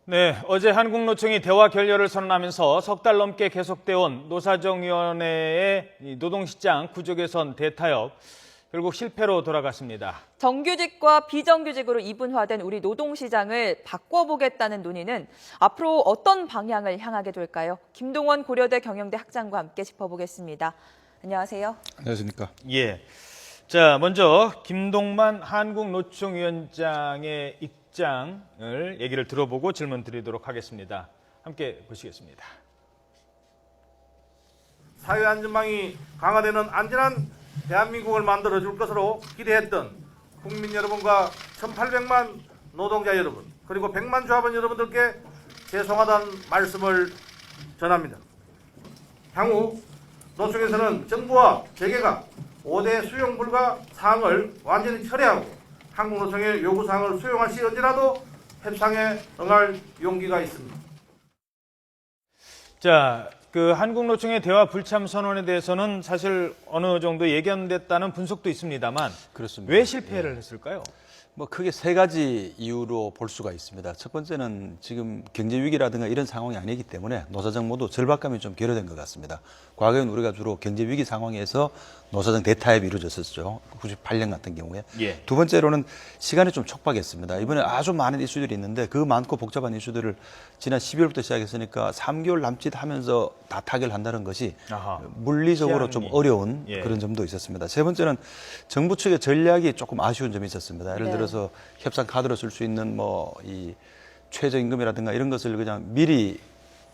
네, 어제 한국노총이 대화 결렬을 선언하면서 석 달 넘게 계속되어 온 노사정위원회의 노동시장 구조 개선 대타협 결국 실패로 돌아갔습니다. 정규직과 비정규직으로 이분화된 우리 노동시장을 바꿔보겠다는 논의는 앞으로 어떤 방향을 향하게 될까요? 김동원 고려대 경영대 학장과 함께 짚어보겠습니다. 안녕하세요. 안녕하십니까. 예. 자, 먼저 김동만 한국노총위원장의 입장을 얘기를 들어보고 질문 드리도록 하겠습니다. 함께 보시겠습니다. 사회 안전망이 강화되는 안전한 대한민국을 만들어줄 것으로 기대했던 국민 여러분과 1,800만 노동자 여러분 그리고 100만 조합원 여러분들께 죄송하다는 말씀을 전합니다. 향후 노총에서는 정부와 재계가 5대 수용 불가 사항을 완전히 철회하고 한국노총의 요구사항을 수용할 시 언제라도 협상에 응할 용기가 있습니다. 자, 그 한국노총의 대화 불참 선언에 대해서는 사실 어느 정도 예견됐다는 분석도 있습니다만 그렇습니다. 왜 실패를 했을까요? 뭐 크게 세 가지 이유로 볼 수가 있습니다. 첫 번째는 지금 경제 위기라든가 이런 상황이 아니기 때문에 노사정 모두 절박감이 좀 결여된 것 같습니다. 과거에는 우리가 주로 경제 위기 상황에서 노사정 대타협이 이루어졌었죠. 98년 같은 경우에. 예. 두 번째로는 시간이 좀 촉박했습니다. 이번에 아주 많은 이슈들이 있는데 그 많고 복잡한 이슈들을 지난 12월부터 시작했으니까 3개월 남짓 하면서 다 타결한다는 것이 아하. 물리적으로 좀 시간이. 어려운 예. 그런 점도 있었습니다. 세 번째는 정부 측의 전략이 조금 아쉬운 점이 있었습니다. 예를 네. 들어서 협상 카드로 쓸 수 있는 뭐 이 최저임금이라든가 이런 것을 그냥 미리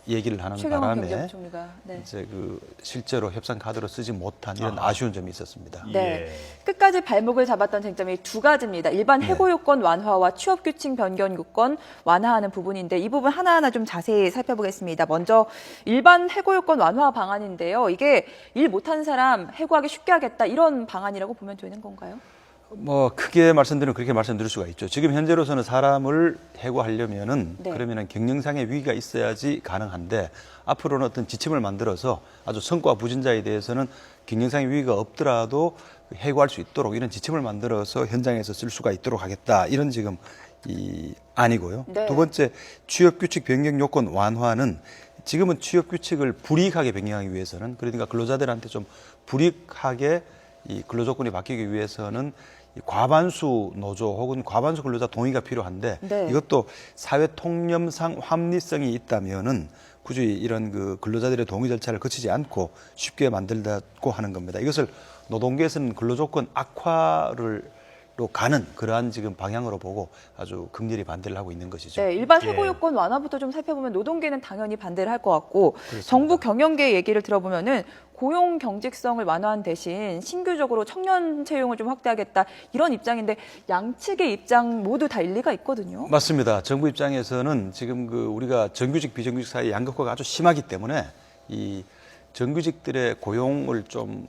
얘기를 하는 최경환 바람에 경제부총리가 이제 그 실제로 협상 카드로 쓰지 못한 이런 아쉬운 점이 있었습니다. 네. 예. 끝까지 발목을 잡았던 쟁점이 두 가지입니다. 일반 해고 요건 완화와 취업 규칙 변경 요건 완화하는 부분인데 이 부분 하나하나 좀 자세히 살펴보겠습니다. 먼저 일반 해고 요건 완화 방안인데요. 이게 일 못하는 사람 해고하기 쉽게 하겠다 이런 방안이라고 보면 되는 건가요? 뭐 크게 말씀드리면 그렇게 말씀드릴 수가 있죠. 지금 현재로서는 사람을 해고하려면은 네. 그러면은 경영상의 위기가 있어야지 가능한데 앞으로는 어떤 지침을 만들어서 아주 성과 부진자에 대해서는 경영상의 위기가 없더라도 해고할 수 있도록 이런 지침을 만들어서 현장에서 쓸 수가 있도록 하겠다. 이런 지금 이 아니고요. 네. 두 번째 취업규칙 변경 요건 완화는 지금은 취업규칙을 불이익하게 변경하기 위해서는 그러니까 근로자들한테 좀 불이익하게 이 근로조건이 바뀌기 위해서는 이 과반수 노조 혹은 과반수 근로자 동의가 필요한데 네. 이것도 사회 통념상 합리성이 있다면은 굳이 이런 그 근로자들의 동의 절차를 거치지 않고 쉽게 만들다고 하는 겁니다. 이것을 노동계에서는 근로조건 악화를 로 가는 그러한 지금 방향으로 보고 아주 극렬히 반대를 하고 있는 것이죠. 네, 일반 예. 해고 요건 완화부터 좀 살펴보면 노동계는 당연히 반대를 할 것 같고 정부 경영계 얘기를 들어보면은 고용 경직성을 완화한 대신 신규적으로 청년 채용을 좀 확대하겠다 이런 입장인데 양측의 입장 모두 다 일리가 있거든요. 맞습니다. 정부 입장에서는 지금 그 우리가 정규직 비정규직 사이 양극화가 아주 심하기 때문에 이 정규직들의 고용을 좀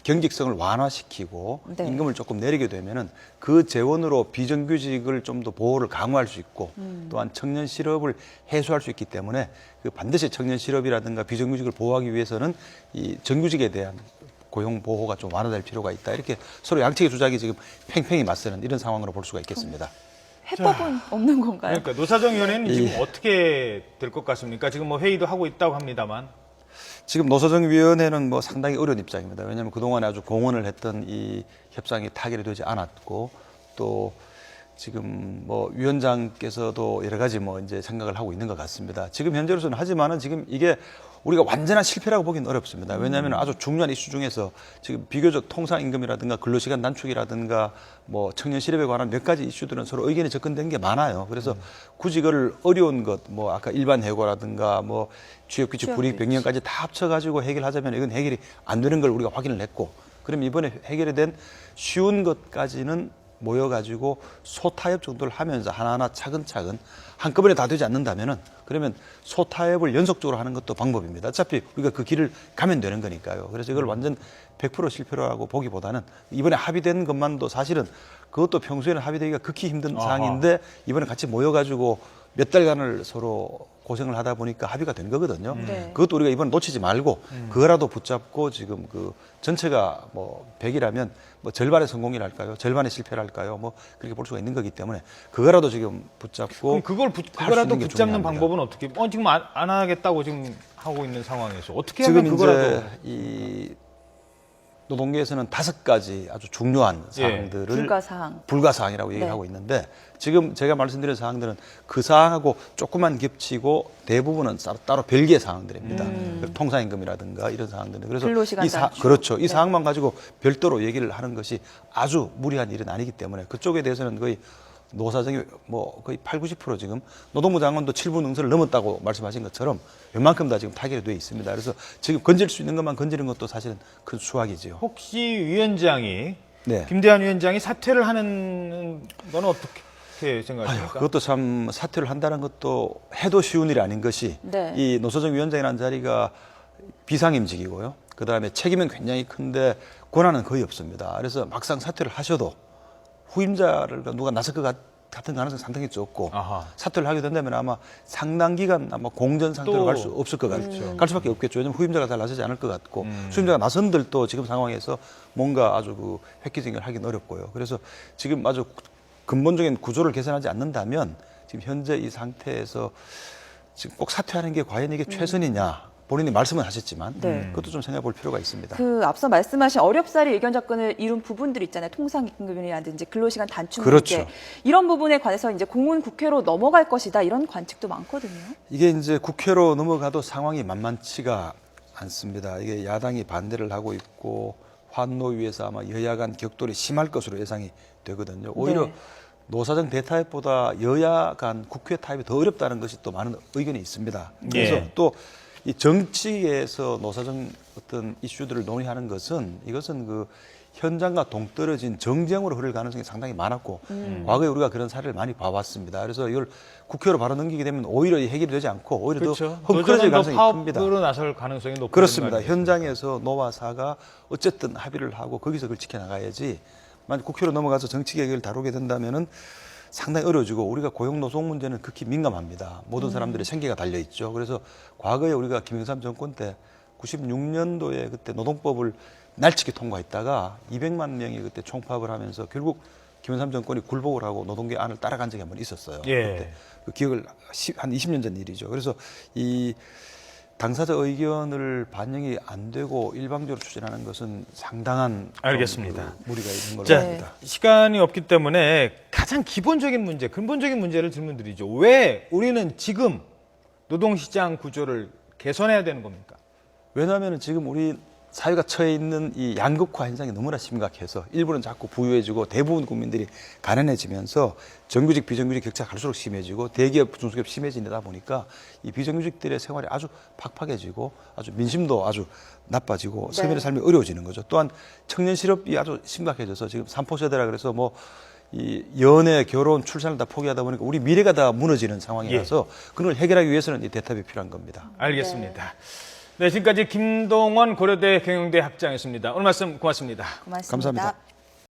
경직성을 완화시키고 네. 임금을 조금 내리게 되면은 그 재원으로 비정규직을 좀 더 보호를 강화할 수 있고 또한 청년 실업을 해소할 수 있기 때문에 그 반드시 청년 실업이라든가 비정규직을 보호하기 위해서는 이 정규직에 대한 고용 보호가 좀 완화될 필요가 있다. 이렇게 서로 양측의 주장이 지금 팽팽히 맞서는 이런 상황으로 볼 수가 있겠습니다. 해법은 없는 건가요? 그러니까 노사정위원회는 지금 어떻게 될 것 같습니까? 지금 뭐 회의도 하고 있다고 합니다만. 지금 노사정위원회는 뭐 상당히 어려운 입장입니다. 왜냐하면 그동안에 아주 공헌을 했던 이 협상이 타결이 되지 않았고 또 지금 뭐 위원장께서도 여러 가지 뭐 이제 생각을 하고 있는 것 같습니다. 지금 현재로서는 하지만은 지금 이게 우리가 완전한 실패라고 보기는 어렵습니다. 왜냐하면 아주 중요한 이슈 중에서 지금 비교적 통상임금이라든가 근로시간 단축이라든가 뭐 청년 실업에 관한 몇 가지 이슈들은 서로 의견이 접근된 게 많아요. 그래서 굳이 이걸 어려운 것, 뭐 아까 일반 해고라든가 뭐 취업규칙 불이익 변경까지 다 합쳐가지고 해결하자면 이건 해결이 안 되는 걸 우리가 확인을 했고 그럼 이번에 해결이 된 쉬운 것까지는 모여가지고 소타협 정도를 하면서 하나하나 차근차근 한꺼번에 다 되지 않는다면은 그러면 소타협을 연속적으로 하는 것도 방법입니다. 어차피 우리가 그 길을 가면 되는 거니까요. 그래서 이걸 완전 100% 실패라고 보기보다는 이번에 합의된 것만도 사실은 그것도 평소에는 합의되기가 극히 힘든 사항인데 이번에 같이 모여가지고 몇 달간을 서로 고생을 하다 보니까 합의가 된 거거든요. 네. 그것도 우리가 이번에 놓치지 말고 그거라도 붙잡고 지금 그 전체가 뭐 100이라면 뭐 절반의 성공이랄까요? 절반의 실패랄까요? 뭐 그렇게 볼 수가 있는 거기 때문에 그거라도 지금 붙잡고 그럼 그거라도 붙잡는 방법은 어떻게? 지금 안 하겠다고 지금 하고 있는 상황에서 어떻게 하면 지금 그거라도? 이제 이 노동계에서는 5가지 아주 중요한 사항들을 불가사항이라고 얘기를 네. 하고 있는데 지금 제가 말씀드린 사항들은 그 사항하고 조금만 겹치고 대부분은 따로 별개의 사항들입니다. 통상임금이라든가 이런 사항들은 그래서 근로시간 단축. 그렇죠. 이 네. 사항만 가지고 별도로 얘기를 하는 것이 아주 무리한 일은 아니기 때문에 그쪽에 대해서는 거의 노사정이 뭐 거의 80-90% 지금 노동부 장관도 7분 응설을 넘었다고 말씀하신 것처럼 웬만큼 다 지금 타결이 되어 있습니다. 그래서 지금 건질 수 있는 것만 건지는 것도 사실은 큰 수확이지요. 혹시 위원장이 네. 김대환 위원장이 사퇴를 하는 건 어떻게 생각하십니까? 그것도 참 사퇴를 한다는 것도 해도 쉬운 일이 아닌 것이 네. 이 노사정 위원장이라는 자리가 비상임직이고요. 그다음에 책임은 굉장히 큰데 권한은 거의 없습니다. 그래서 막상 사퇴를 하셔도 후임자를 누가 나설 것 같은 가능성이 상당히 적고 아하. 사퇴를 하게 된다면 아마 상당 기간 아마 공전 상태로 또 갈 수 없을 것 같죠. 갈 수밖에 없겠죠. 왜냐하면 후임자가 잘 나서지 않을 것 같고 후임자가 나선들도 지금 상황에서 뭔가 아주 그 획기적인 걸 하긴 어렵고요. 그래서 지금 아주 근본적인 구조를 개선하지 않는다면 지금 현재 이 상태에서 지금 꼭 사퇴하는 게 과연 이게 최선이냐. 본인이 말씀은 하셨지만 네. 그것도 좀 생각해 볼 필요가 있습니다. 그 앞서 말씀하신 어렵사리 의견 접근을 이룬 부분들 있잖아요. 통상임금이라든지 근로시간 단축 그렇죠. 문제. 이런 부분에 관해서 이제 공은 국회로 넘어갈 것이다. 이런 관측도 많거든요. 이게 이제 국회로 넘어가도 상황이 만만치가 않습니다. 이게 야당이 반대를 하고 있고 환노위에서 아마 여야 간 격돌이 심할 것으로 예상이 되거든요. 오히려 네. 노사정 대타협보다 여야 간 국회 타협이 더 어렵다는 것이 또 많은 의견이 있습니다. 그래서 예. 또 이 정치에서 노사정 어떤 이슈들을 논의하는 것은 이것은 그 현장과 동떨어진 정쟁으로 흐를 가능성이 상당히 많았고 과거에 우리가 그런 사례를 많이 봐왔습니다. 그래서 이걸 국회로 바로 넘기게 되면 오히려 해결이 되지 않고 오히려 그렇죠. 더 헝클어질 가능성이 더 큽니다. 파업으로 나설 가능성이 높은 그렇습니다. 현장에서 노와 사가 어쨌든 합의를 하고 거기서 그걸 지켜나가야지 만약 국회로 넘어가서 정치 개혁을 다루게 된다면은 상당히 어려워지고 우리가 고용노동 문제는 극히 민감합니다. 모든 사람들의 생계가 달려있죠. 그래서 과거에 우리가 김영삼 정권 때 96년도에 그때 노동법을 날치게 통과했다가 200만 명이 그때 총파업을 하면서 결국 김영삼 정권이 굴복을 하고 노동계 안을 따라간 적이 한번 있었어요. 예. 그때 그 기억을 한 20년 전 일이죠. 그래서 이 당사자 의견을 반영이 안 되고 일방적으로 추진하는 것은 상당한 알겠습니다. 그 무리가 있는 걸로 자, 봅니다. 시간이 없기 때문에 가장 기본적인 문제, 근본적인 문제를 질문드리죠. 왜 우리는 지금 노동시장 구조를 개선해야 되는 겁니까? 왜냐하면 지금 우리 사회가 처해 있는 이 양극화 현상이 너무나 심각해서 일부는 자꾸 부유해지고 대부분 국민들이 가난해지면서 정규직, 비정규직 격차가 갈수록 심해지고 대기업, 중소기업 심해지다 보니까 이 비정규직들의 생활이 아주 팍팍해지고 아주 민심도 아주 나빠지고 네. 서민의 삶이 어려워지는 거죠. 또한 청년 실업이 아주 심각해져서 지금 3포 세대라 그래서 뭐 이 연애, 결혼, 출산을 다 포기하다 보니까 우리 미래가 다 무너지는 상황이라서 그걸 해결하기 위해서는 이 대답이 필요한 겁니다. 알겠습니다. 네, 지금까지 김동원 고려대 경영대 학장이었습니다. 오늘 말씀 고맙습니다. 고맙습니다. 감사합니다.